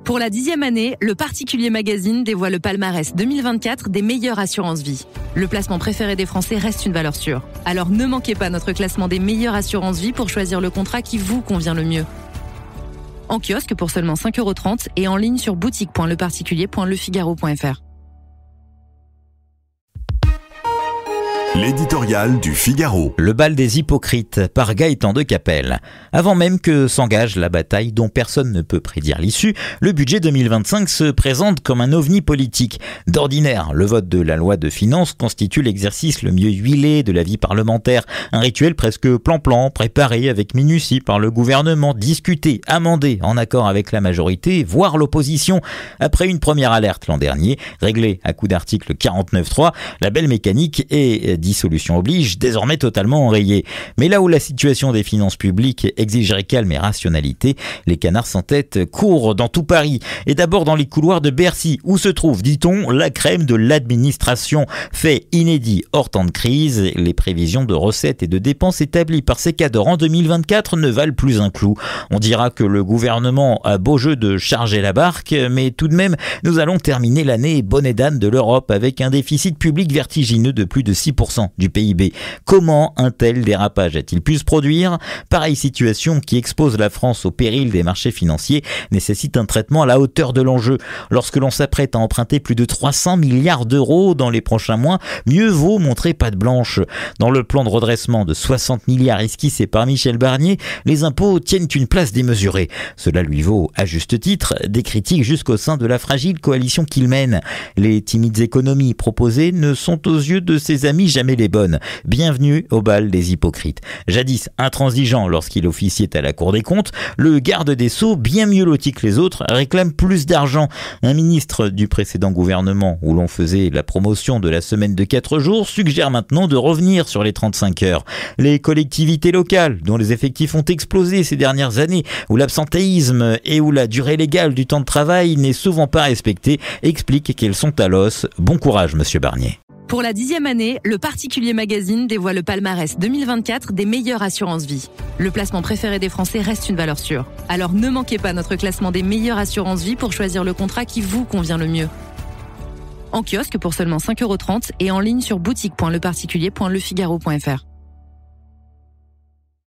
Pour la 10e année, le Particulier Magazine dévoile le palmarès 2024 des meilleures assurances-vie. Le placement préféré des Français reste une valeur sûre. Alors ne manquez pas notre classement des meilleures assurances-vie pour choisir le contrat qui vous convient le mieux. En kiosque pour seulement 5,30 € et en ligne sur boutique.leparticulier.lefigaro.fr. L'éditorial du Figaro. Le bal des hypocrites par Gaëtan de Capelle. Avant même que s'engage la bataille dont personne ne peut prédire l'issue, le budget 2025 se présente comme un ovni politique. D'ordinaire, le vote de la loi de finances constitue l'exercice le mieux huilé de la vie parlementaire. Un rituel presque plan-plan, préparé avec minutie par le gouvernement, discuté, amendé en accord avec la majorité, voire l'opposition. Après une première alerte l'an dernier, réglée à coup d'article 49.3, la belle mécanique est dissolution oblige, désormais totalement enrayée. Mais là où la situation des finances publiques exigerait calme et rationalité, les canards sans tête courent dans tout Paris. Et d'abord dans les couloirs de Bercy, où se trouve, dit-on, la crème de l'administration. Fait inédit hors temps de crise, les prévisions de recettes et de dépenses établies par ces cadres en 2024 ne valent plus un clou. On dira que le gouvernement a beau jeu de charger la barque, mais tout de même, nous allons terminer l'année bonnet d'âne de l'Europe avec un déficit public vertigineux de plus de 6% du PIB. Comment un tel dérapage a-t-il pu se produire ? Pareille situation qui expose la France au péril des marchés financiers nécessite un traitement à la hauteur de l'enjeu. Lorsque l'on s'apprête à emprunter plus de 300 milliards d'euros dans les prochains mois, mieux vaut montrer patte blanche. Dans le plan de redressement de 60 milliards esquissé par Michel Barnier, les impôts tiennent une place démesurée. Cela lui vaut, à juste titre, des critiques jusqu'au sein de la fragile coalition qu'il mène. Les timides économies proposées ne sont aux yeux de ses amis jamais les bonnes. Bienvenue au bal des hypocrites. Jadis intransigeant lorsqu'il officiait à la Cour des comptes, le garde des Sceaux, bien mieux loti que les autres, réclame plus d'argent. Un ministre du précédent gouvernement, où l'on faisait la promotion de la semaine de 4 jours, suggère maintenant de revenir sur les 35 heures. Les collectivités locales, dont les effectifs ont explosé ces dernières années, où l'absentéisme et où la durée légale du temps de travail n'est souvent pas respectée, expliquent qu'elles sont à l'os. Bon courage, monsieur Barnier. Pour la 10e année, le Particulier Magazine dévoile le palmarès 2024 des meilleures assurances-vie. Le placement préféré des Français reste une valeur sûre. Alors ne manquez pas notre classement des meilleures assurances-vie pour choisir le contrat qui vous convient le mieux. En kiosque pour seulement 5,30 € et en ligne sur boutique.leparticulier.lefigaro.fr.